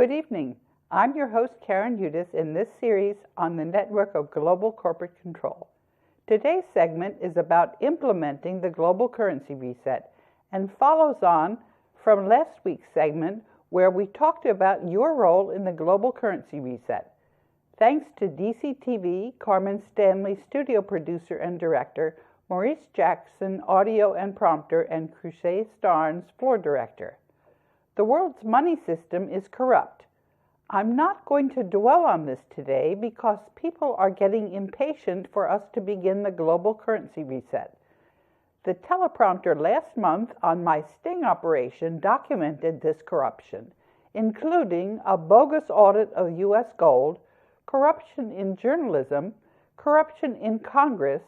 Good evening. I'm your host, Karen Udis, in this series on the network of global corporate control. Today's segment is about implementing the global currency reset and follows on from last week's segment where we talked about your role in the global currency reset. Thanks to DCTV, Carmen Stanley, studio producer and director, Maurice Jackson, audio and prompter, and Crusade Starnes, floor director. The world's money system is corrupt. I'm not going to dwell on this today because people are getting impatient for us to begin the global currency reset. The teleprompter last month on my sting operation documented this corruption, including a bogus audit of U.S. gold, corruption in journalism, corruption in Congress,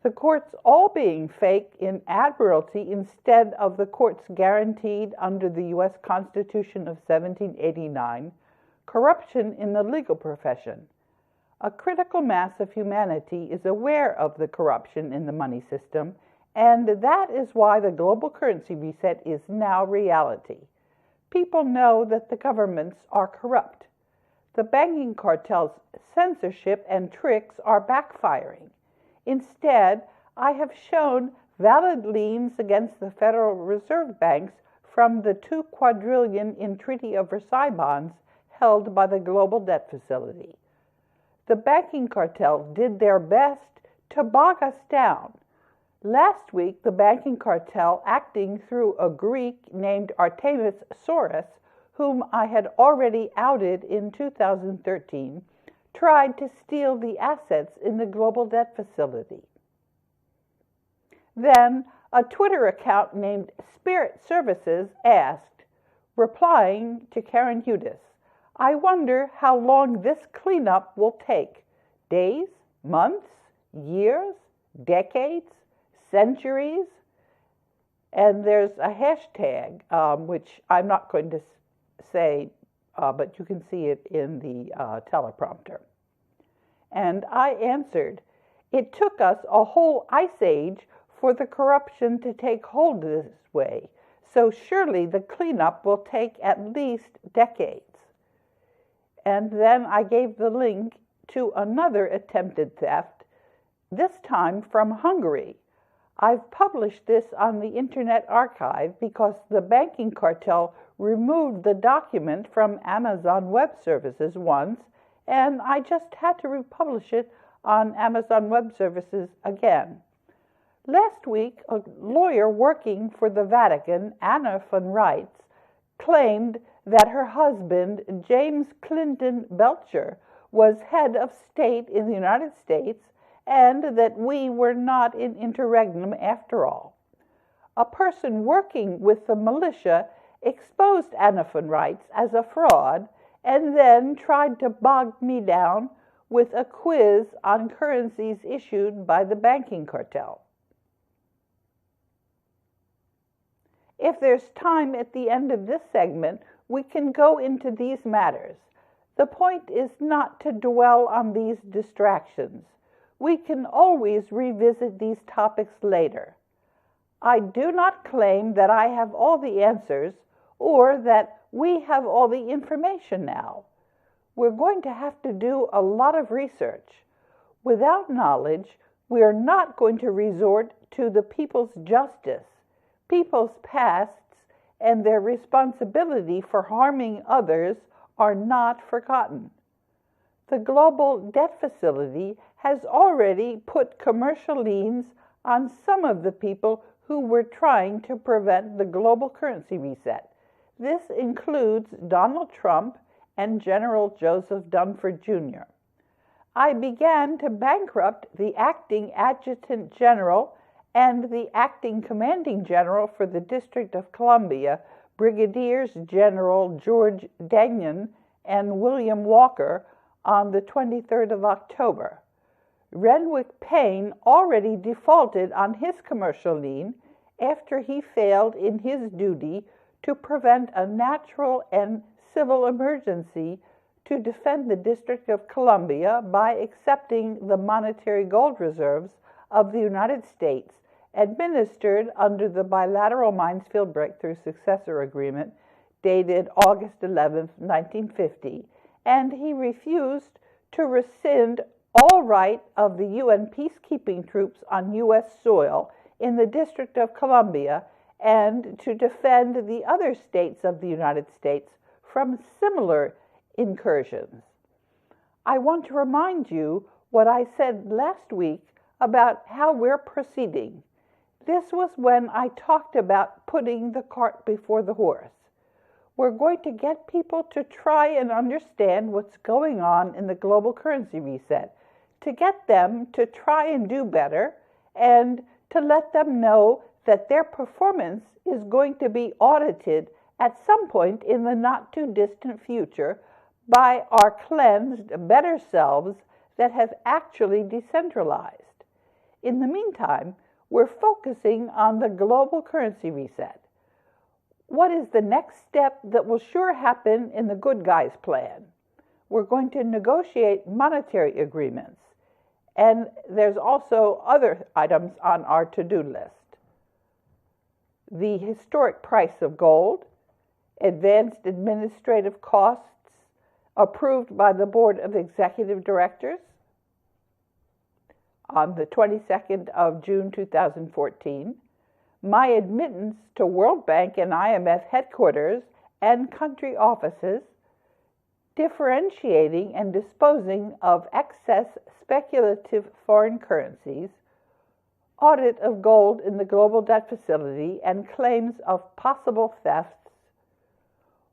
the courts all being fake in admiralty instead of the courts guaranteed under the U.S. Constitution of 1789, corruption in the legal profession. A critical mass of humanity is aware of the corruption in the money system, and that is why the global currency reset is now reality. People know that the governments are corrupt. The banking cartel's censorship and tricks are backfiring. Instead, I have shown valid liens against the Federal Reserve banks from the $2 quadrillion in Treaty of Versailles bonds held by the global debt facility. The banking cartel did their best to bog us down. Last week, the banking cartel, acting through a Greek named Artemis Soros, whom I had already outed in 2013, tried to steal the assets in the global debt facility. Then, a Twitter account named Spirit Services asked, replying to Karen Udis, "I wonder how long this cleanup will take. Days, months, years, decades, centuries?" And there's a hashtag, which I'm not going to say, but you can see it in the teleprompter. And I answered, it took us a whole ice age for the corruption to take hold this way, so surely the cleanup will take at least decades. And then I gave the link to another attempted theft, this time from Hungary. I've published this on the Internet Archive because the banking cartel removed the document from Amazon Web Services once, and I just had to republish it on Amazon Web Services again. Last week, a lawyer working for the Vatican, Anna von Reitz, claimed that her husband, James Clinton Belcher, was head of state in the United States and that we were not in interregnum after all. A person working with the militia exposed Anna von Reitz as a fraud and then tried to bog me down with a quiz on currencies issued by the banking cartel. If there's time at the end of this segment, we can go into these matters. The point is not to dwell on these distractions. We can always revisit these topics later. I do not claim that I have all the answers or that we have all the information now. We're going to have to do a lot of research. Without knowledge, we are not going to resort to the people's justice, people's pasts, and their responsibility for harming others are not forgotten. The global debt facility has already put commercial liens on some of the people who were trying to prevent the global currency reset. This includes Donald Trump and General Joseph Dunford Jr. I began to bankrupt the acting adjutant general and the acting commanding general for the District of Columbia, Brigadiers General George Dagnon and William Walker, on the 23rd of October. Renwick Payne already defaulted on his commercial lien after he failed in his duty to prevent a natural and civil emergency to defend the District of Columbia by accepting the monetary gold reserves of the United States administered under the bilateral Minesfield Breakthrough Successor Agreement dated August 11, 1950, and he refused to rescind all right of the UN peacekeeping troops on U.S. soil in the District of Columbia and to defend the other states of the United States from similar incursions. I want to remind you what I said last week about how we're proceeding. This was when I talked about putting the cart before the horse. We're going to get people to try and understand what's going on in the global currency reset, to get them to try and do better, and to let them know that their performance is going to be audited at some point in the not-too-distant future by our cleansed, better selves that have actually decentralized. In the meantime, we're focusing on the global currency reset. What is the next step that will sure happen in the good guys plan? We're going to negotiate monetary agreements, and there's also other items on our to-do list. The historic price of gold, advanced administrative costs approved by the Board of Executive Directors on the 22nd of June 2014, my admittance to World Bank and IMF headquarters and country offices, differentiating and disposing of excess speculative foreign currencies, audit of gold in the global debt facility and claims of possible thefts,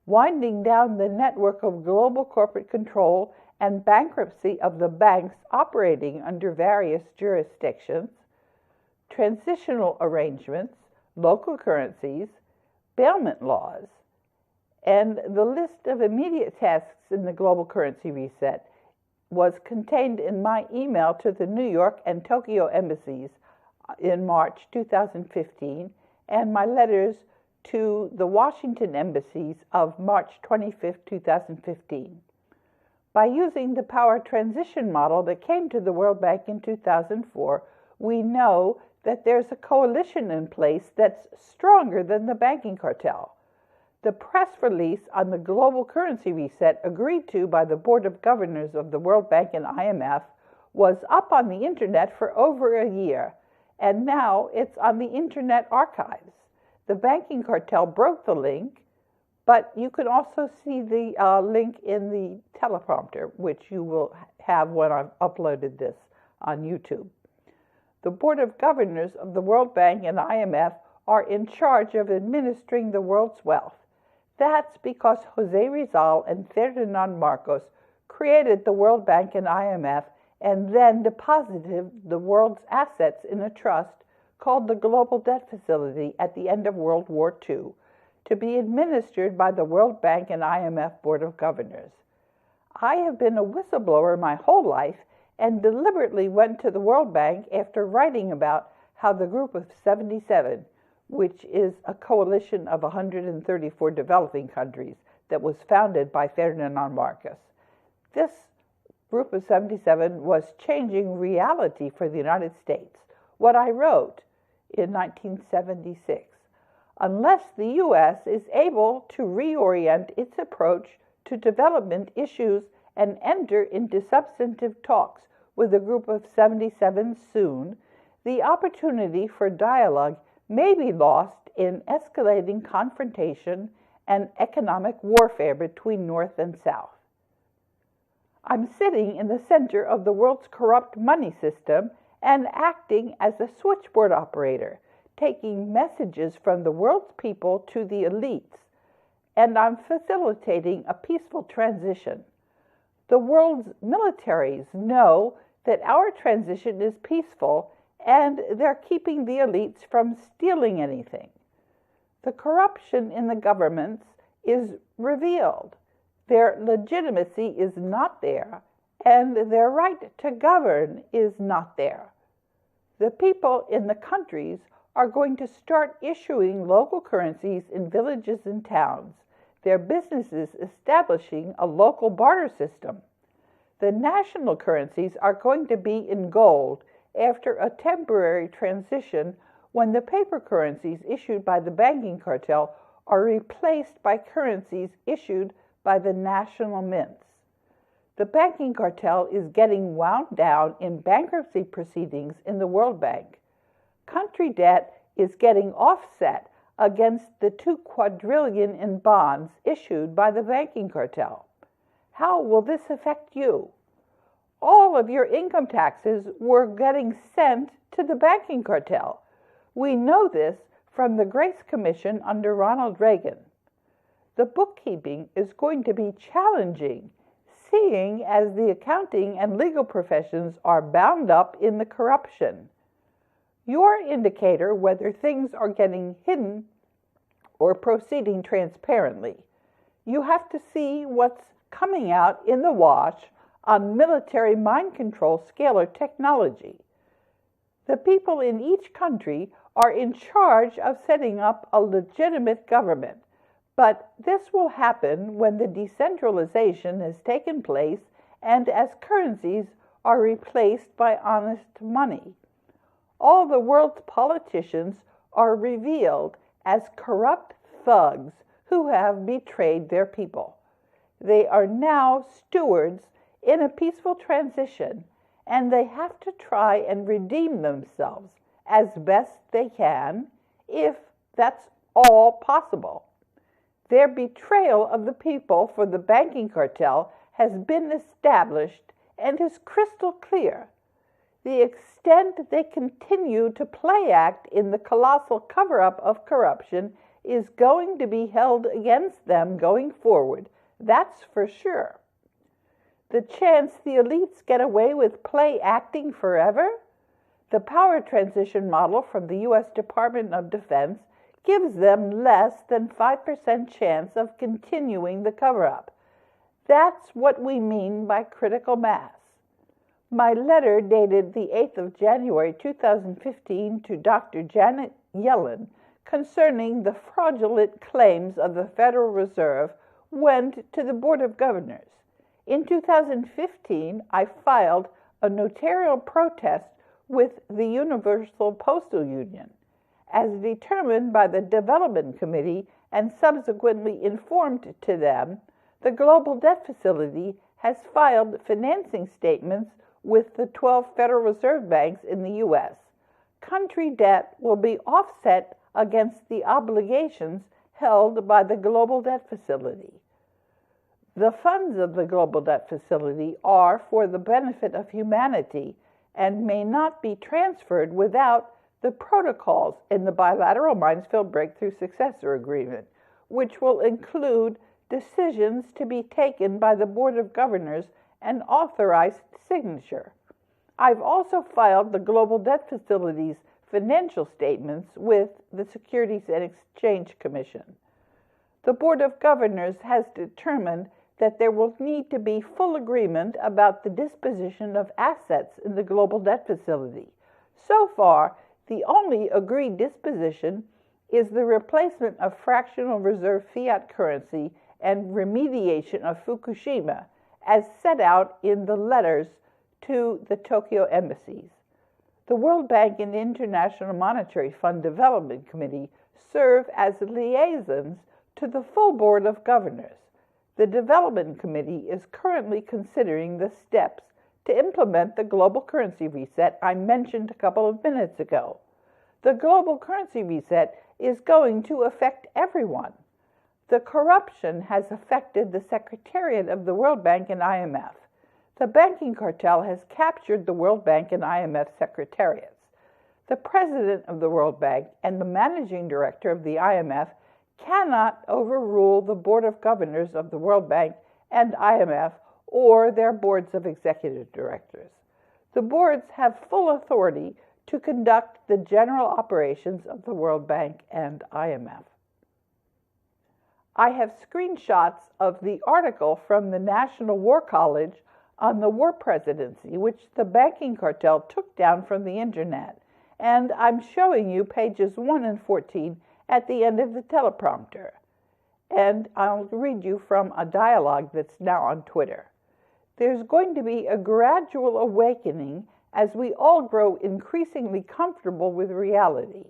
winding down the network of global corporate control and bankruptcy of the banks operating under various jurisdictions, transitional arrangements, local currencies, bailment laws, and the list of immediate tasks in the global currency reset was contained in my email to the New York and Tokyo embassies in March 2015 and my letters to the Washington embassies of March 25, 2015. By using the power transition model that came to the World Bank in 2004, we know that there's a coalition in place that's stronger than the banking cartel. The press release on the global currency reset agreed to by the Board of Governors of the World Bank and IMF was up on the internet for over a year, and now it's on the Internet Archives. The banking cartel broke the link, but you can also see the link in the teleprompter, which you will have when I've uploaded this on YouTube. The Board of Governors of the World Bank and IMF are in charge of administering the world's wealth. That's because Jose Rizal and Ferdinand Marcos created the World Bank and IMF and then deposited the world's assets in a trust called the Global Debt Facility at the end of World War II, to be administered by the World Bank and IMF Board of Governors. I have been a whistleblower my whole life and deliberately went to the World Bank after writing about how the Group of 77, which is a coalition of 134 developing countries that was founded by Ferdinand Marcos. This Group of 77 was changing reality for the United States. What I wrote in 1976. Unless the U.S. is able to reorient its approach to development issues and enter into substantive talks with a Group of 77 soon, the opportunity for dialogue may be lost in escalating confrontation and economic warfare between North and South. I'm sitting in the center of the world's corrupt money system and acting as a switchboard operator, taking messages from the world's people to the elites, and I'm facilitating a peaceful transition. The world's militaries know that our transition is peaceful, and they're keeping the elites from stealing anything. The corruption in the governments is revealed. Their legitimacy is not there, and their right to govern is not there. The people in the countries are going to start issuing local currencies in villages and towns, their businesses establishing a local barter system. The national currencies are going to be in gold after a temporary transition when the paper currencies issued by the banking cartel are replaced by currencies issued by the national mints. The banking cartel is getting wound down in bankruptcy proceedings in the World Bank. Country debt is getting offset against the $2 quadrillion in bonds issued by the banking cartel. How will this affect you? All of your income taxes were getting sent to the banking cartel. We know this from the Grace Commission under Ronald Reagan. The bookkeeping is going to be challenging, seeing as the accounting and legal professions are bound up in the corruption. Your indicator whether things are getting hidden or proceeding transparently. You have to see what's coming out in the wash on military mind control scalar technology. The people in each country are in charge of setting up a legitimate government, but this will happen when the decentralization has taken place and as currencies are replaced by honest money. All the world's politicians are revealed as corrupt thugs who have betrayed their people. They are now stewards in a peaceful transition, and they have to try and redeem themselves as best they can, if that's all possible. Their betrayal of the people for the banking cartel has been established and is crystal clear. The extent they continue to play act in the colossal cover-up of corruption is going to be held against them going forward, that's for sure. The chance the elites get away with play acting forever? The power transition model from the U.S. Department of Defense gives them less than 5% chance of continuing the cover-up. That's what we mean by critical mass. My letter dated the 8th of January 2015 to Dr. Janet Yellen concerning the fraudulent claims of the Federal Reserve went to the Board of Governors. In 2015, I filed a notarial protest with the Universal Postal Union. As determined by the Development Committee and subsequently informed to them, the Global Debt Facility has filed financing statements with the 12 Federal Reserve banks in the U.S. Country debt will be offset against the obligations held by the Global Debt Facility. The funds of the Global Debt Facility are for the benefit of humanity and may not be transferred without the protocols in the bilateral Minesfield Breakthrough Successor Agreement, which will include decisions to be taken by the Board of Governors and authorized signature. I've also filed the Global Debt Facility's financial statements with the Securities and Exchange Commission. The Board of Governors has determined that there will need to be full agreement about the disposition of assets in the Global Debt Facility. So far, the only agreed disposition is the replacement of fractional reserve fiat currency and remediation of Fukushima, as set out in the letters to the Tokyo embassies. The World Bank and International Monetary Fund Development Committee serve as liaisons to the full Board of Governors. The Development Committee is currently considering the steps to implement the global currency reset I mentioned a couple of minutes ago. The global currency reset is going to affect everyone. The corruption has affected the Secretariat of the World Bank and IMF. The banking cartel has captured the World Bank and IMF secretariats. The president of the World Bank and the managing director of the IMF cannot overrule the Board of Governors of the World Bank and IMF or their boards of executive directors. The boards have full authority to conduct the general operations of the World Bank and IMF. I have screenshots of the article from the National War College on the war presidency, which the banking cartel took down from the internet, and I'm showing you pages 1 and 14 at the end of the teleprompter. And I'll read you from a dialogue that's now on Twitter. There's going to be a gradual awakening as we all grow increasingly comfortable with reality.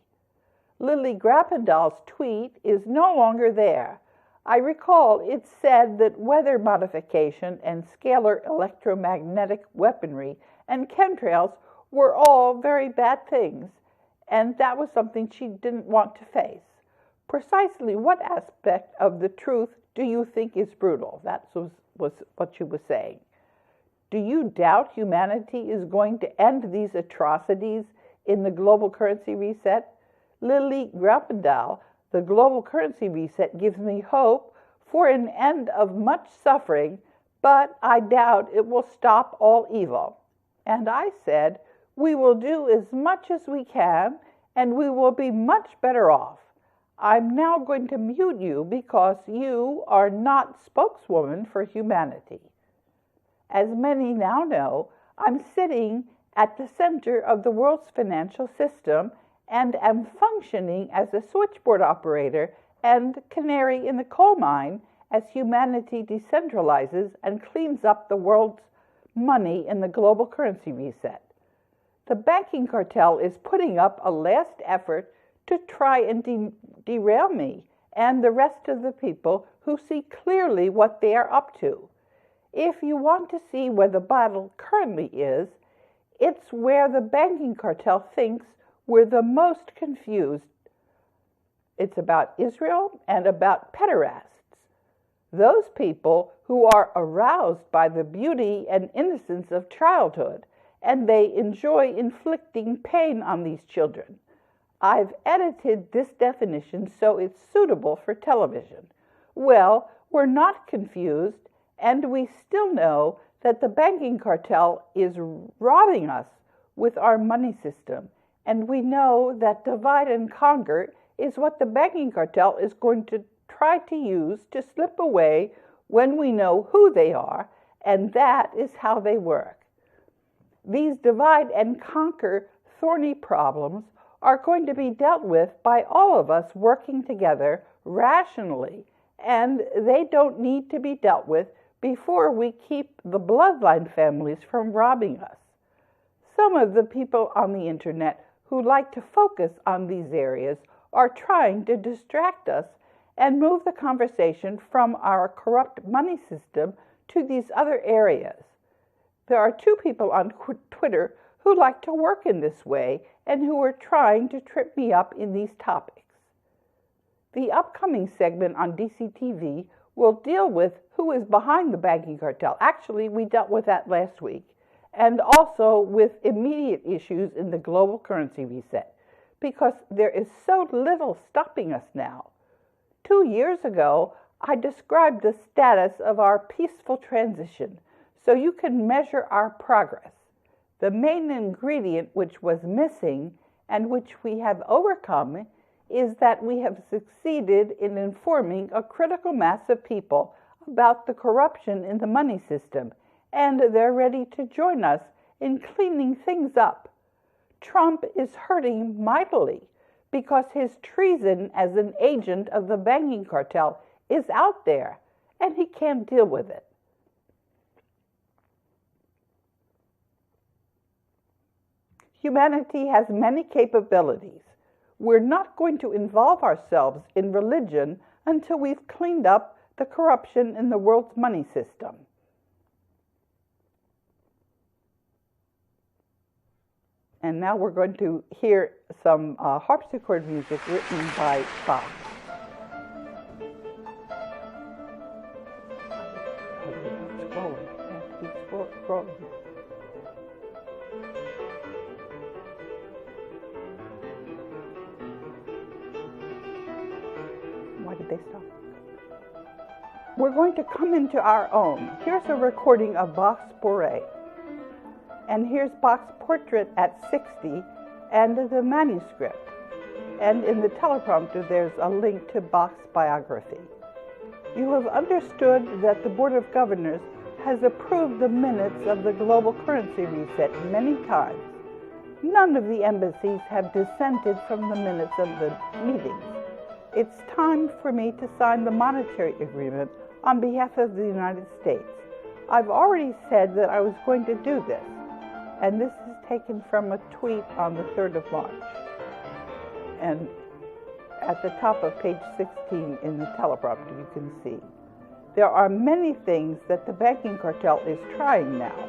Lily Grappendal's tweet is no longer there. I recall it said that weather modification and scalar electromagnetic weaponry and chemtrails were all very bad things, and that was something she didn't want to face. Precisely what aspect of the truth do you think is brutal? That was what she was saying. Do you doubt humanity is going to end these atrocities in the global currency reset? Lily Grappendal, the global currency reset gives me hope for an end of much suffering, but I doubt it will stop all evil. And I said, we will do as much as we can, and we will be much better off. I'm now going to mute you because you are not spokeswoman for humanity. As many now know, I'm sitting at the center of the world's financial system and am functioning as a switchboard operator and canary in the coal mine as humanity decentralizes and cleans up the world's money in the global currency reset. The banking cartel is putting up a last effort to try and derail me and the rest of the people who see clearly what they are up to. If you want to see where the battle currently is, it's where the banking cartel thinks we're the most confused. It's about Israel and about pederasts. Those people who are aroused by the beauty and innocence of childhood, and they enjoy inflicting pain on these children. I've edited this definition so it's suitable for television. Well, we're not confused, and we still know that the banking cartel is robbing us with our money system, and we know that divide and conquer is what the banking cartel is going to try to use to slip away when we know who they are, and that is how they work. These divide and conquer thorny problems are going to be dealt with by all of us working together rationally, and they don't need to be dealt with before we keep the bloodline families from robbing us. Some of the people on the internet who like to focus on these areas are trying to distract us and move the conversation from our corrupt money system to these other areas. There are two people on Twitter who like to work in this way and who are trying to trip me up in these topics. The upcoming segment on DCTV will deal with who is behind the banking cartel. Actually, we dealt with that last week, and also with immediate issues in the global currency reset, because there is so little stopping us now. 2 years ago, I described the status of our peaceful transition so you can measure our progress. The main ingredient which was missing and which we have overcome is that we have succeeded in informing a critical mass of people about the corruption in the money system, and they're ready to join us in cleaning things up. Trump is hurting mightily because his treason as an agent of the banking cartel is out there, and he can't deal with it. Humanity has many capabilities. We're not going to involve ourselves in religion until we've cleaned up the corruption in the world's money system. And now we're going to hear some harpsichord music written by Bach. Scrolling. Why did they stop? We're going to come into our own. Here's a recording of Bach's Bourrée. And here's Bach's portrait at 60 and the manuscript. And in the teleprompter, there's a link to Bach's biography. You have understood that the Board of Governors has approved the minutes of the global currency reset many times. None of the embassies have dissented from the minutes of the meetings. It's time for me to sign the monetary agreement on behalf of the United States. I've already said that I was going to do this, and this is taken from a tweet on the 3rd of March. And at the top of page 16 in the teleprompter, you can see. There are many things that the banking cartel is trying now.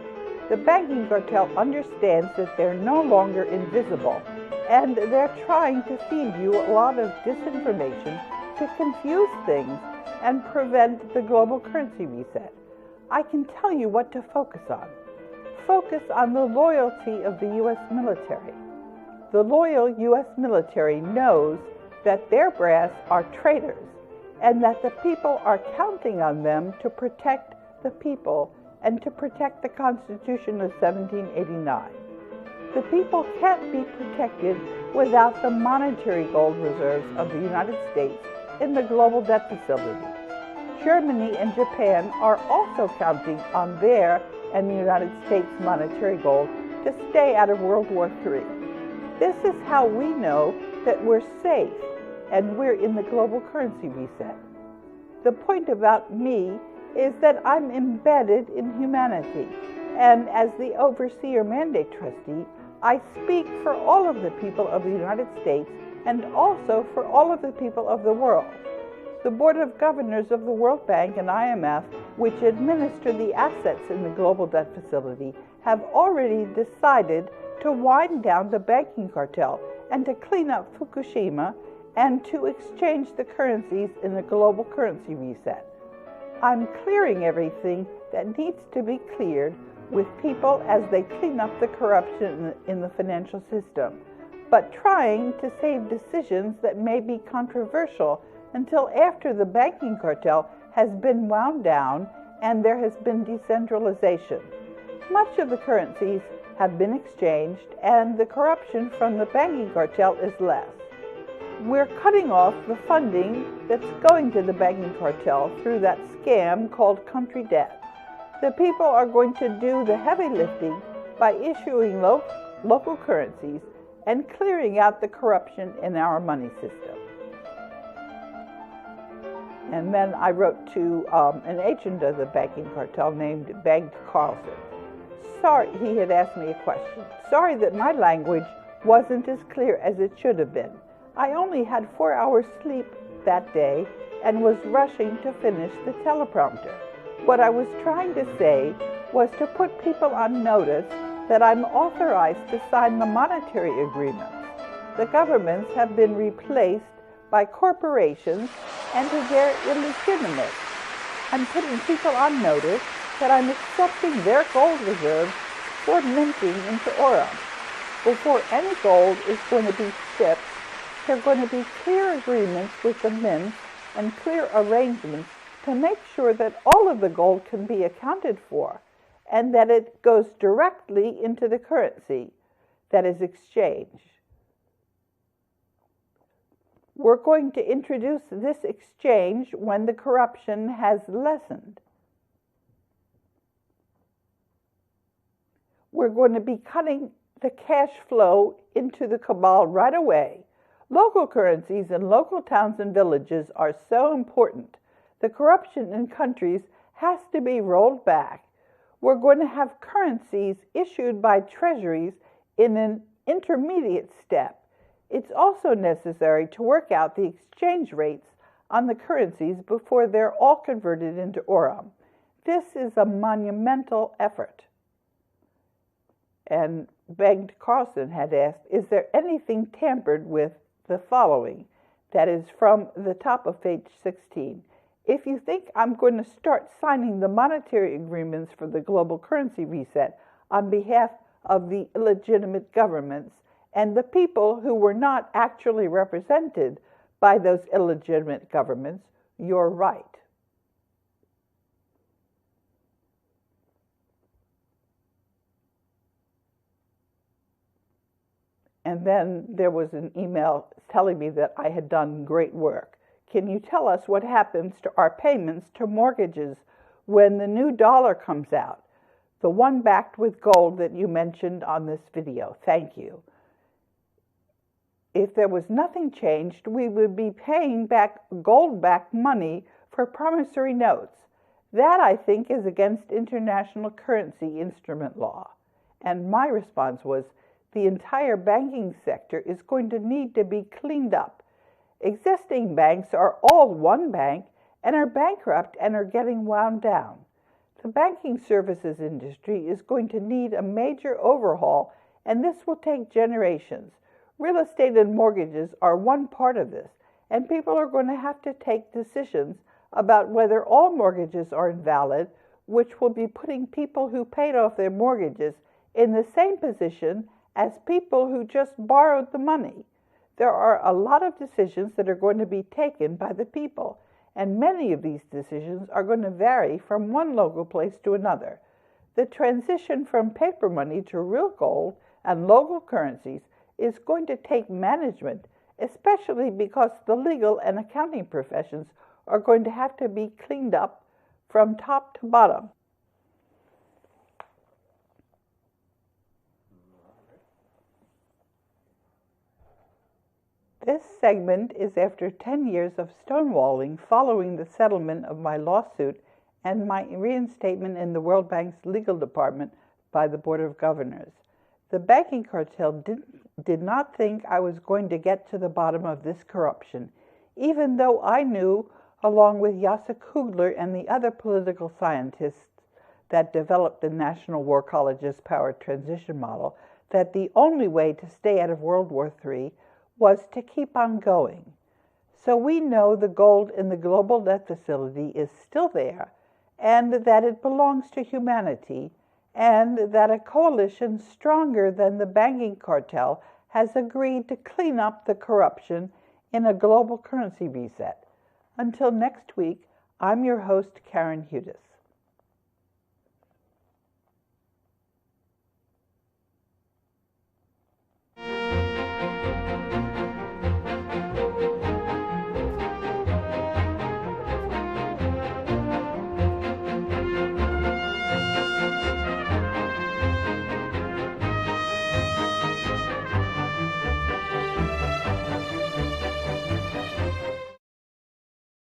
The banking cartel understands that they're no longer invisible, and they're trying to feed you a lot of disinformation to confuse things and prevent the global currency reset. I can tell you what to focus on. Focus on the loyalty of the U.S. military. The loyal U.S. military knows that their brass are traitors and that the people are counting on them to protect the people and to protect the Constitution of 1789. The people can't be protected without the monetary gold reserves of the United States in the global debt facility. Germany and Japan are also counting on their and the United States monetary gold to stay out of World War III. This is how we know that we're safe and we're in the global currency reset. The point about me is that I'm embedded in humanity, and as the Overseer Mandate Trustee, I speak for all of the people of the United States and also for all of the people of the world. The Board of Governors of the World Bank and IMF, which administer the assets in the global debt facility, have already decided to wind down the banking cartel and to clean up Fukushima and to exchange the currencies in the global currency reset. I'm clearing everything that needs to be cleared with people as they clean up the corruption in the financial system, but trying to save decisions that may be controversial until after the banking cartel has been wound down and there has been decentralization. Much of the currencies have been exchanged and the corruption from the banking cartel is less. We're cutting off the funding that's going to the banking cartel through that scam called country debt. The people are going to do the heavy lifting by issuing local currencies and clearing out the corruption in our money system. And then I wrote to an agent of the banking cartel named Bengt Carlson. Sorry, he had asked me a question. Sorry that my language wasn't as clear as it should have been. I only had 4 hours sleep that day and was rushing to finish the teleprompter. What I was trying to say was to put people on notice that I'm authorized to sign the monetary agreements. The governments have been replaced by corporations and they're illegitimate. I'm putting people on notice that I'm accepting their gold reserves for minting into Orem. Before any gold is going to be shipped, there are going to be clear agreements with the mints and clear arrangements to make sure that all of the gold can be accounted for and that it goes directly into the currency that is exchanged. We're going to introduce this exchange when the corruption has lessened. We're going to be cutting the cash flow into the cabal right away. Local currencies in local towns and villages are so important. The corruption in countries has to be rolled back. We're going to have currencies issued by treasuries in an intermediate step. It's also necessary to work out the exchange rates on the currencies before they're all converted into Orem. This is a monumental effort. And Bengt Carlson had asked, is there anything tampered with the following? That is from the top of page 16. If you think I'm going to start signing the monetary agreements for the global currency reset on behalf of the illegitimate governments and the people who were not actually represented by those illegitimate governments, you're right. And then there was an email telling me that I had done great work. Can you tell us what happens to our payments to mortgages when the new dollar comes out? The one backed with gold that you mentioned on this video. Thank you. If there was nothing changed, we would be paying back gold-backed money for promissory notes. That, I think, is against international currency instrument law. And my response was, the entire banking sector is going to need to be cleaned up. Existing banks are all one bank and are bankrupt and are getting wound down. The banking services industry is going to need a major overhaul, and this will take generations. Real estate and mortgages are one part of this, and people are going to have to take decisions about whether all mortgages are invalid, which will be putting people who paid off their mortgages in the same position as people who just borrowed the money. There are a lot of decisions that are going to be taken by the people, and many of these decisions are going to vary from one local place to another. The transition from paper money to real gold and local currencies is going to take management, especially because the legal and accounting professions are going to have to be cleaned up from top to bottom. This segment is after 10 years of stonewalling following the settlement of my lawsuit and my reinstatement in the World Bank's legal department by the Board of Governors. The banking cartel did not think I was going to get to the bottom of this corruption, even though I knew, along with Jacek Hugler and the other political scientists that developed the National War College's power transition model, that the only way to stay out of World War III was to keep on going. So we know the gold in the global debt facility is still there, and that it belongs to humanity, and that a coalition stronger than the banking cartel has agreed to clean up the corruption in a global currency reset. Until next week, I'm your host, Karen Hudis.